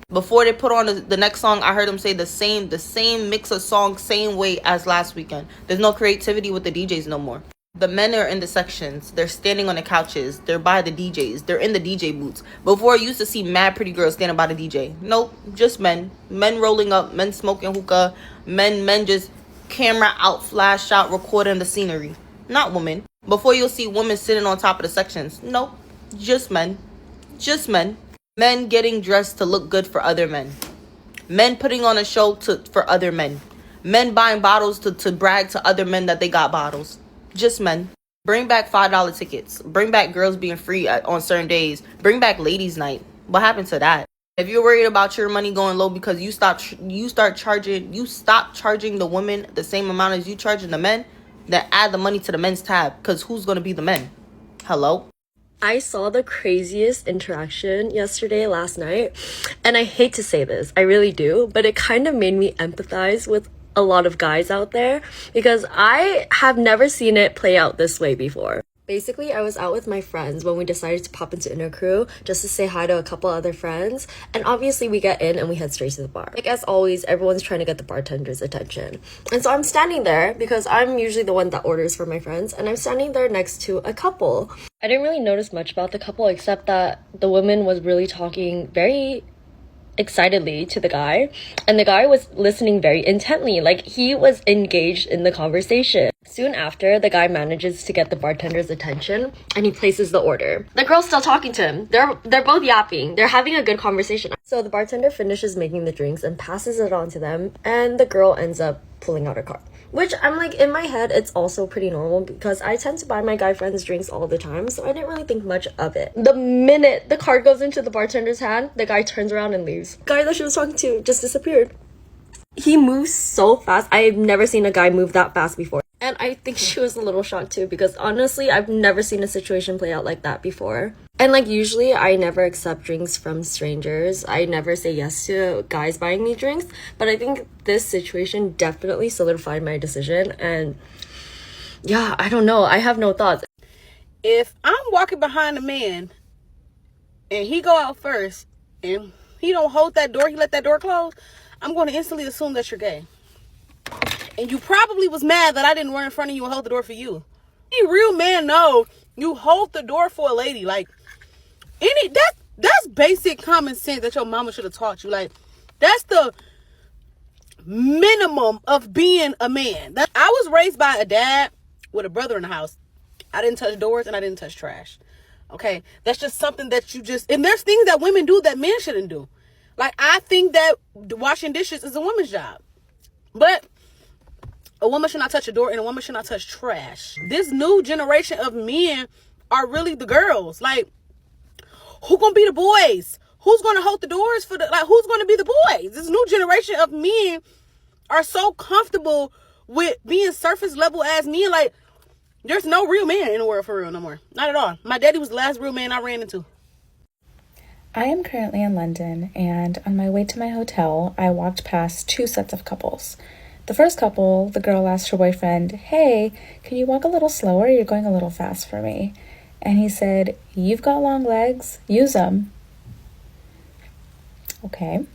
Before they put on the next song, I heard them say the same mix of songs, same way as last weekend. There's no creativity with the DJs no more. The men are in the sections. They're standing on the couches. They're by the DJs. They're in the DJ booths. Before, I used to see mad pretty girls standing by the DJ. Nope, just men. Men rolling up. Men smoking hookah. Men just camera out, flash out, recording the scenery. Not women. Before, you'll see women sitting on top of the sections. Nope, just men. Just men. Men getting dressed to look good for other men. Men putting on a show for other men. Men buying bottles to brag to other men that they got bottles. Just men. Bring back $5 tickets. Bring back girls being free on certain days. Bring back ladies' night. What happened to that? If you're worried about your money going low because you stop charging the women the same amount as you charging the men, then add the money to the men's tab. Because who's going to be the men? Hello? I saw the craziest interaction last night, and I hate to say this, I really do, but it kind of made me empathize with a lot of guys out there because I have never seen it play out this way before. Basically, I was out with my friends when we decided to pop into Inner Crew just to say hi to a couple other friends, and obviously we get in and we head straight to the bar. Like as always, everyone's trying to get the bartender's attention. And so I'm standing there because I'm usually the one that orders for my friends, and I'm standing there next to a couple. I didn't really notice much about the couple except that the woman was really talking very excitedly to the guy, and the guy was listening very intently, like he was engaged in the conversation. Soon after, the guy manages to get the bartender's attention and he places the order. The girl's still talking to him. They're both yapping. They're having a good conversation. So the bartender finishes making the drinks and passes it on to them, and the girl ends up pulling out her card. Which I'm like, in my head, it's also pretty normal because I tend to buy my guy friends drinks all the time, so I didn't really think much of it. The minute the card goes into the bartender's hand, the guy turns around and leaves. The guy that she was talking to just disappeared. He moves so fast. I've never seen a guy move that fast before. And I think she was a little shocked too because honestly, I've never seen a situation play out like that before. And like usually I never accept drinks from strangers. I never say yes to guys buying me drinks. But I think this situation definitely solidified my decision. And yeah, I don't know. I have no thoughts. If I'm walking behind a man and he go out first and he don't hold that door, he let that door close, I'm going to instantly assume that you're gay. And you probably was mad that I didn't run in front of you and hold the door for you. Any real man know you hold the door for a lady. Like, that's basic common sense that your mama should have taught you. Like, that's the minimum of being a man. I was raised by a dad with a brother in the house. I didn't touch doors and I didn't touch trash. Okay? That's just something that you just... And there's things that women do that men shouldn't do. Like, I think that washing dishes is a woman's job. But a woman should not touch a door and a woman should not touch trash. This new generation of men are really the girls. Like, who gonna be the boys? Who's gonna hold the doors for who's gonna be the boys? This new generation of men are so comfortable with being surface level as men. Like, there's no real man in the world for real no more. Not at all. My daddy was the last real man I ran into. I am currently in London, and on my way to my hotel, I walked past 2 sets of couples. The first couple, the girl asked her boyfriend, "Hey, can you walk a little slower? You're going a little fast for me." And he said, "You've got long legs, use them." Okay.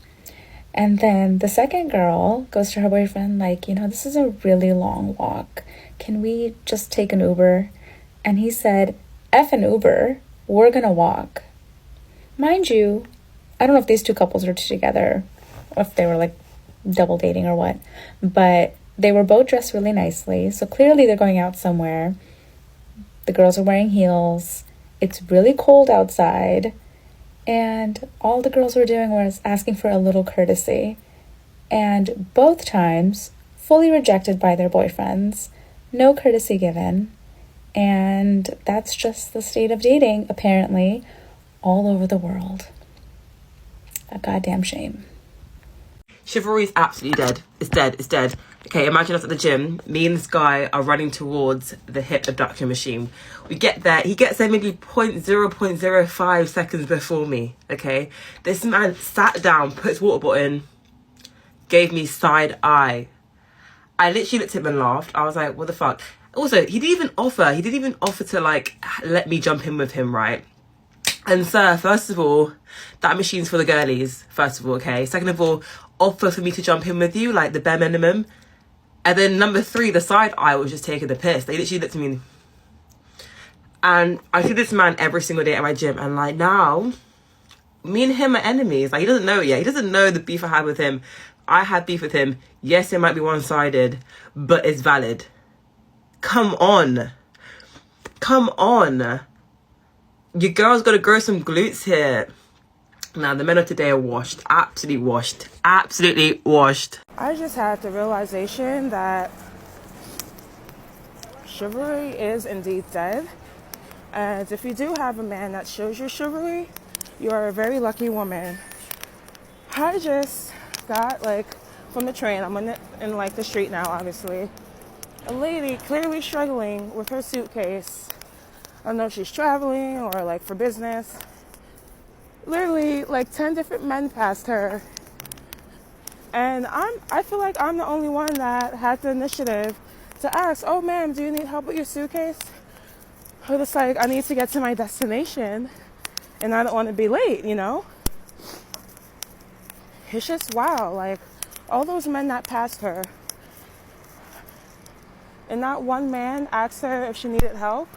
And then the second girl goes to her boyfriend like, "This is a really long walk. Can we just take an Uber?" And he said, F an Uber. We're gonna walk. Mind you, I don't know if these two couples were together, or if they were like double dating or what, but they were both dressed really nicely. So clearly they're going out somewhere. The girls are wearing heels. It's really cold outside. And all the girls were doing was asking for a little courtesy. And both times, fully rejected by their boyfriends. No courtesy given. And that's just the state of dating, apparently, all over the world. A goddamn shame. Chivalry is absolutely dead. It's dead. It's dead. Okay, imagine us at the gym. Me and this guy are running towards the hip abduction machine. We get there. He gets there maybe 0.05 seconds before me. Okay, this man sat down, put his water bottle in, gave me side eye. I literally looked at him and laughed. I was like, what the fuck? Also, he didn't even offer to like let me jump in with him, right? And sir, first of all, that machine's for the girlies, first of all, okay? Second of all, offer for me to jump in with you, like the bare minimum. And then number 3, the side eye was just taking the piss. They literally looked at me. And I see this man every single day at my gym. And like now, me and him are enemies. Like he doesn't know it yet. He doesn't know the beef I had with him. I had beef with him. Yes, it might be one-sided, but it's valid. Come on. Come on. Your girl's got to grow some glutes here. Now, the men of today are washed. Absolutely washed. Absolutely washed. I just had the realization that chivalry is indeed dead. And if you do have a man that shows you chivalry, you are a very lucky woman. I just got, like, from the train, I'm in like, the street now, obviously. A lady clearly struggling with her suitcase. I don't know if she's traveling or, like, for business. Literally, like, 10 different men passed her. And I feel like I'm the only one that had the initiative to ask, oh, ma'am, do you need help with your suitcase? Or just like, I need to get to my destination and I don't want to be late, you know? It's just wow, like, all those men that passed her. And not one man asked her if she needed help.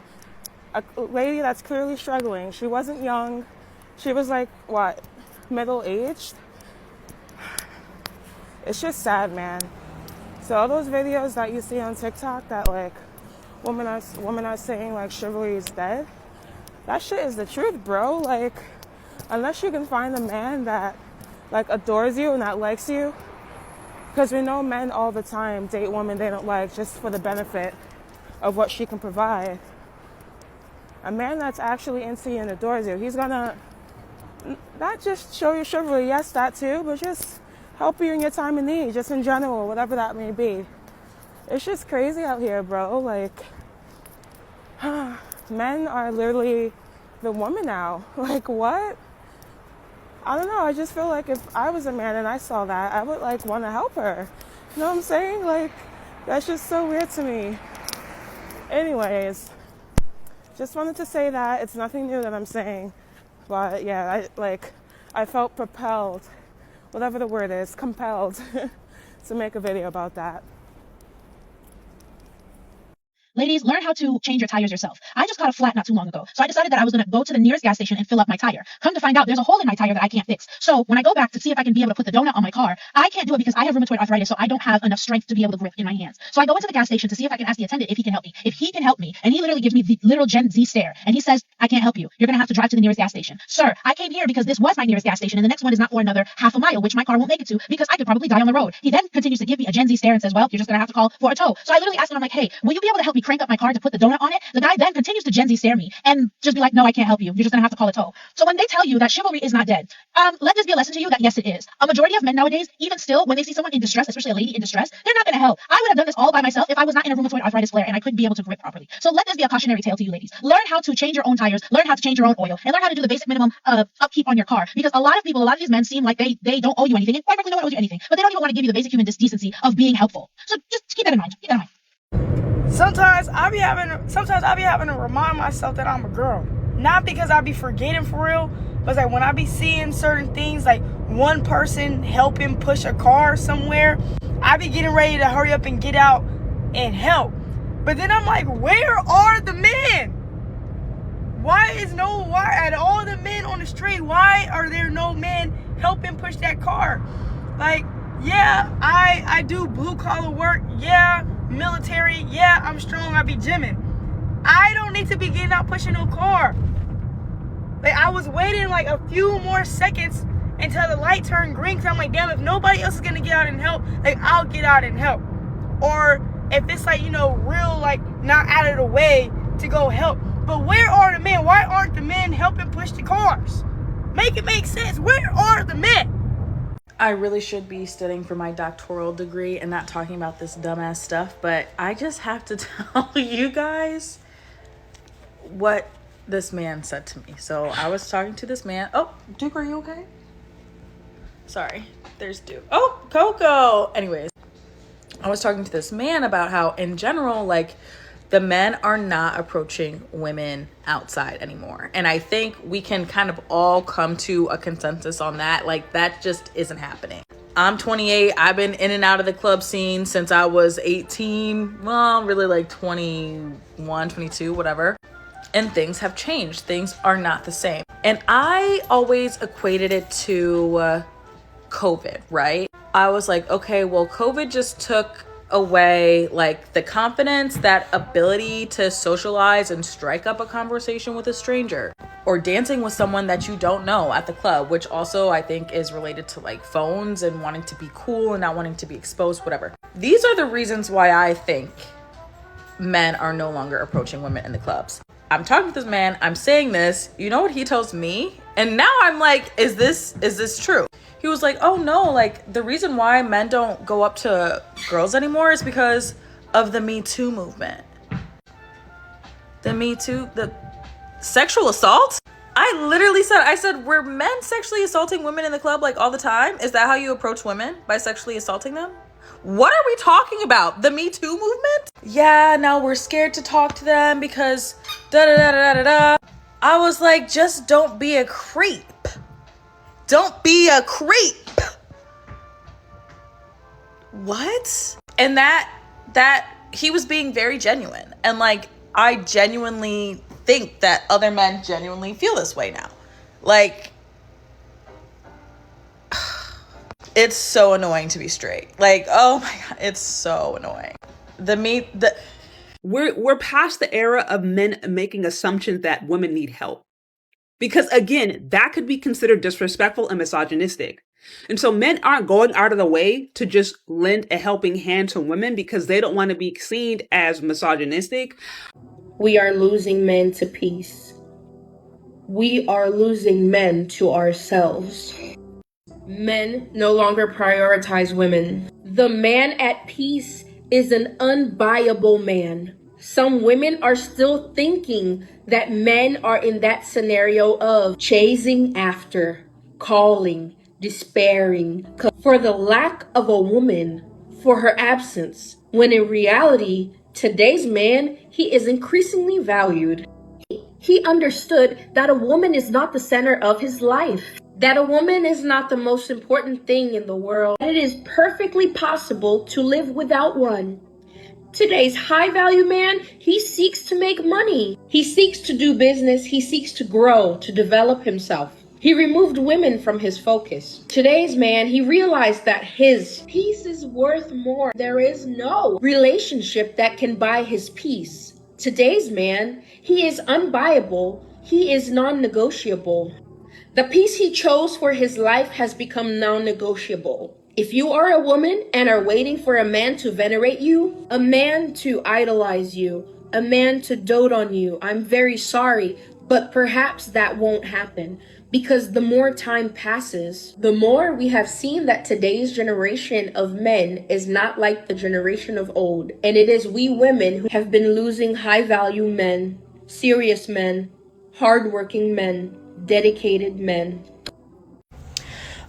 A lady that's clearly struggling. She wasn't young. She was like, what, middle-aged? It's just sad, man. So all those videos that you see on TikTok that like women are saying like chivalry is dead, that shit is the truth, bro. Like, unless you can find a man that like adores you and that likes you, because we know men all the time date women they don't like just for the benefit of what she can provide. A man that's actually into you and adores you, he's gonna not just show you chivalry, yes, that too, but just help you in your time of need, just in general, whatever that may be. It's just crazy out here, bro. Like, men are literally the woman now. Like, what? I don't know. I just feel like if I was a man and I saw that, I would, like, want to help her. You know what I'm saying? Like, that's just so weird to me. Anyways, just wanted to say that. It's nothing new that I'm saying. But, yeah, I felt propelled, whatever the word is, compelled to make a video about that. Ladies, learn how to change your tires yourself. I just got a flat not too long ago, so I decided that I was going to go to the nearest gas station and fill up my tire. Come to find out, there's a hole in my tire that I can't fix. So when I go back to see if I can be able to put the donut on my car, I can't do it because I have rheumatoid arthritis, so I don't have enough strength to be able to grip in my hands. So I go into the gas station to see if I can ask the attendant if he can help me. If he can help me, and he literally gives me the literal Gen Z stare, and he says, I can't help you. You're going to have to drive to the nearest gas station. Sir, I came here because this was my nearest gas station, and the next one is not for another half a mile, which my car won't make it to because I could probably die on the road. He then continues to give me a Gen Z stare and says, well, you're just going to have to call for a tow. So I literally asked him, I'm like, hey, will you be able to help me crank up my car to put the donut on it? The guy then continues to Gen Z stare me and just be like, no, I can't help you. You're just gonna have to call a tow. So when they tell you that chivalry is not dead, let this be a lesson to you that yes, it is. A majority of men nowadays, even still, when they see someone in distress, especially a lady in distress, they're not gonna help. I would have done this all by myself if I was not in a rheumatoid arthritis flare and I couldn't be able to grip properly. So let this be a cautionary tale to you ladies. Learn how to change your own tires, learn how to change your own oil, and learn how to do the basic minimum upkeep on your car. Because a lot of these men seem like they don't owe you anything, and quite frankly, no one owes you anything, but they don't even want to give you the basic human decency of being helpful. So just keep that in mind. Keep that in mind. Sometimes I be having to remind myself that I'm a girl. Not because I be forgetting for real, but like when I be seeing certain things, like one person helping push a car somewhere, I be getting ready to hurry up and get out and help. But then I'm like, where are the men? why out of all the men on the street, why are there no men helping push that car? Like, yeah, I do blue collar work, yeah, military, yeah, I'm strong, I be gymming. I don't need to be getting out pushing no car. Like, I was waiting like a few more seconds until the light turned green, because I'm like, damn, if nobody else is gonna get out and help, like, I'll get out and help. Or if it's like, you know, real, like, not out of the way to go help. But where are the men? Why aren't the men helping push the cars? Make it make sense. Where are the men? I really should be studying for my doctoral degree and not talking about this dumbass stuff, but I just have to tell you guys what this man said to me. So I was talking to this man. Oh, Duke, are you okay? Sorry, there's Duke. Oh, Coco. Anyways, I was talking to this man about how in general, like, the men are not approaching women outside anymore. And I think we can kind of all come to a consensus on that. Like, that just isn't happening. I'm 28. I've been in and out of the club scene since I was 18. Well, really like 21, 22, whatever. And things have changed. Things are not the same. And I always equated it to COVID, right? I was like, okay, well, COVID just took away like the confidence, that ability to socialize and strike up a conversation with a stranger, or dancing with someone that you don't know at the club, which also I think is related to like phones and wanting to be cool and not wanting to be exposed, whatever. These are the reasons why I think men are no longer approaching women in the clubs. I'm talking to this man, I'm saying this, you know what he tells me? And now I'm like, is this true? He was like, oh no, like the reason why men don't go up to girls anymore is because of the Me Too movement. The Me Too, the sexual assault? I said, were men sexually assaulting women in the club like all the time? Is that how you approach women? By sexually assaulting them? What are we talking about? The Me Too movement? Yeah, now we're scared to talk to them because da-da-da-da-da-da. I was like, just don't be a creep. Don't be a creep. What? And that he was being very genuine. And like, I genuinely think that other men genuinely feel this way now. Like, it's so annoying to be straight. Like, oh my God, it's so annoying. We're past the era of men making assumptions that women need help. Because again, that could be considered disrespectful and misogynistic. And so men aren't going out of the way to just lend a helping hand to women because they don't want to be seen as misogynistic. We are losing men to peace. We are losing men to ourselves. Men no longer prioritize women. The man at peace is an unbuyable man. Some women are still thinking that men are in that scenario of chasing after, calling, despairing for the lack of a woman, for her absence, when in reality, today's man, he is increasingly valued. He understood that a woman is not the center of his life, that a woman is not the most important thing in the world, and it is perfectly possible to live without one. Today's high value man, he seeks to make money. He seeks to do business. He seeks to grow, to develop himself. He removed women from his focus. Today's man, he realized that his peace is worth more. There is no relationship that can buy his peace. Today's man, he is unbuyable. He is non-negotiable. The peace he chose for his life has become non-negotiable. If you are a woman and are waiting for a man to venerate you, a man to idolize you, a man to dote on you, I'm very sorry, but perhaps that won't happen. Because the more time passes, the more we have seen that today's generation of men is not like the generation of old. And it is we women who have been losing high value men, serious men, hardworking men, dedicated men.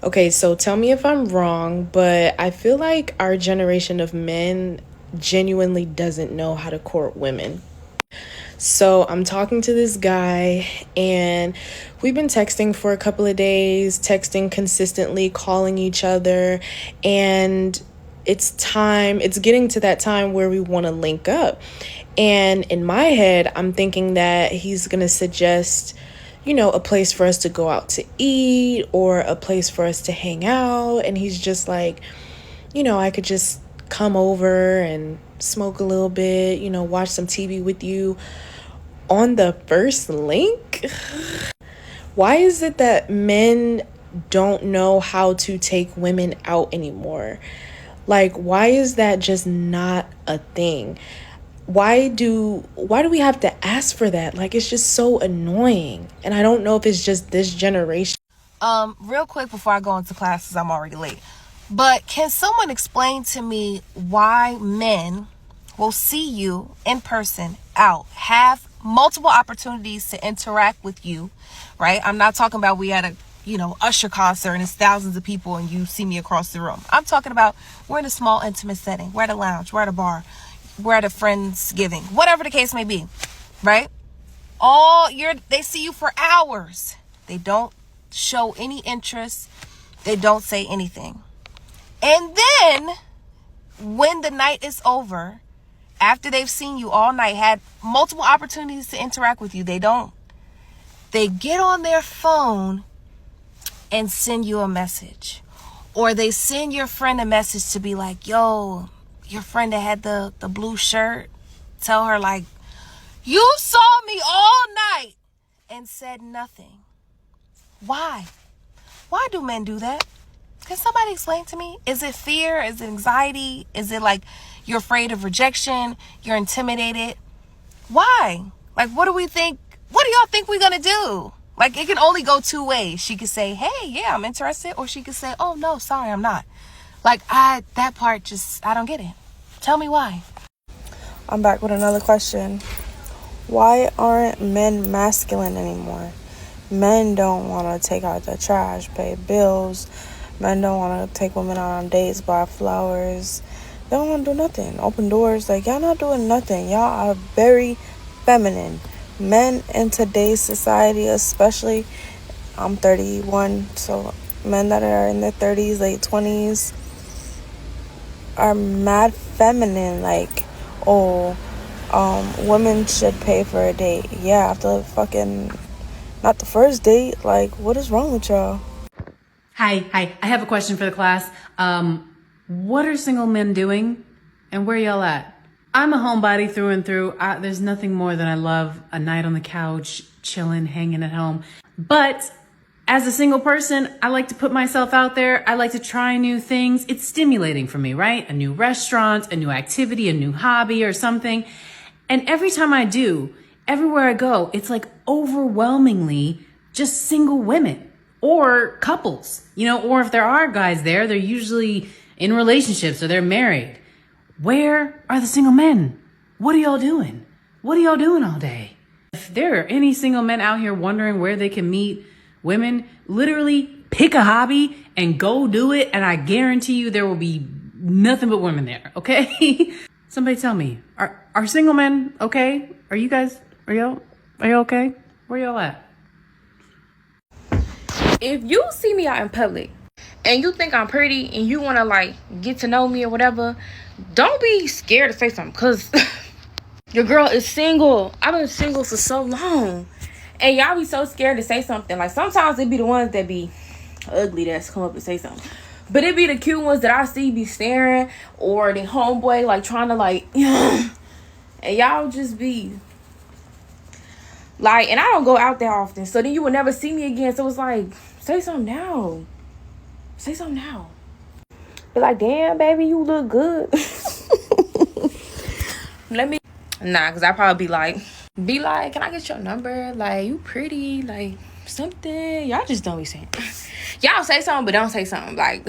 Okay, so tell me if I'm wrong, but I feel like our generation of men genuinely doesn't know how to court women. So I'm talking to this guy and we've been texting for a couple of days, texting consistently, calling each other. And it's getting to that time where we want to link up. And in my head, I'm thinking that he's going to suggest, a place for us to go out to eat or a place for us to hang out. And he's just like, I could just come over and smoke a little bit, watch some TV with you on the first link. Why is it that men don't know how to take women out anymore? Like, why is that just not a thing? Why do we have to ask for that? Like, it's just so annoying. And I don't know if it's just this generation. Real quick before I go into class, because I'm already late. But can someone explain to me why men will see you in person out, have multiple opportunities to interact with you, right? I'm not talking about we at a Usher concert and it's thousands of people and you see me across the room. I'm talking about we're in a small intimate setting. We're at a lounge. We're at a bar. We're at a Friendsgiving. Whatever the case may be, right? They see you for hours. They don't show any interest. They don't say anything. And then when the night is over, after they've seen you all night, had multiple opportunities to interact with you, they don't. They get on their phone and send you a message. Or they send your friend a message to be like, yo, your friend that had the blue shirt, tell her like, you saw me all night and said nothing. Why? Why do men do that? Can somebody explain to me? Is it fear? Is it anxiety? Is it like you're afraid of rejection? You're intimidated? Why? Like, what do we think? What do y'all think we're gonna do? Like, it can only go two ways. She could say, hey, yeah, I'm interested. Or she could say, oh, no, sorry, I'm not. Like, that part just, I don't get it. Tell me why. I'm back with another question. Why aren't men masculine anymore? Men don't want to take out the trash, pay bills. Men don't want to take women out on dates, buy flowers. They don't want to do nothing. Open doors. Like, y'all not doing nothing. Y'all are very feminine. Men in today's society, especially, I'm 31, so men that are in their 30s, late 20s, are mad feminine. Like, women should pay for a date. Yeah, after not the first date. Like, what is wrong with y'all? Hi. I have a question for the class. What are single men doing and where y'all at? I'm a homebody through and through. There's nothing more that I love a night on the couch, chilling, hanging at home. But as a single person, I like to put myself out there. I like to try new things. It's stimulating for me, right? A new restaurant, a new activity, a new hobby or something. And every time I do, everywhere I go, it's like overwhelmingly just single women or couples, or if there are guys there, they're usually in relationships or they're married. Where are the single men? What are y'all doing? What are y'all doing all day? If there are any single men out here wondering where they can meet women, literally pick a hobby and go do it. And I guarantee you there will be nothing but women there. Okay. Somebody tell me, are single men okay? Are y'all okay? Where y'all at? If you see me out in public and you think I'm pretty and you want to like get to know me or whatever, don't be scared to say something, because your girl is single. I've been single for so long and y'all be so scared to say something. Like, sometimes it be the ones that be ugly that's come up and say something, but it be the cute ones that I see be staring, or the homeboy like trying to like and y'all just be like, and I don't go out there often, so then you will never see me again. So it's like, say something now. Say something now. Be like, damn, baby, you look good. Because I probably be like, can I get your number? Like, you pretty, like something. Y'all just don't be saying. Y'all say something, but don't say something. Like,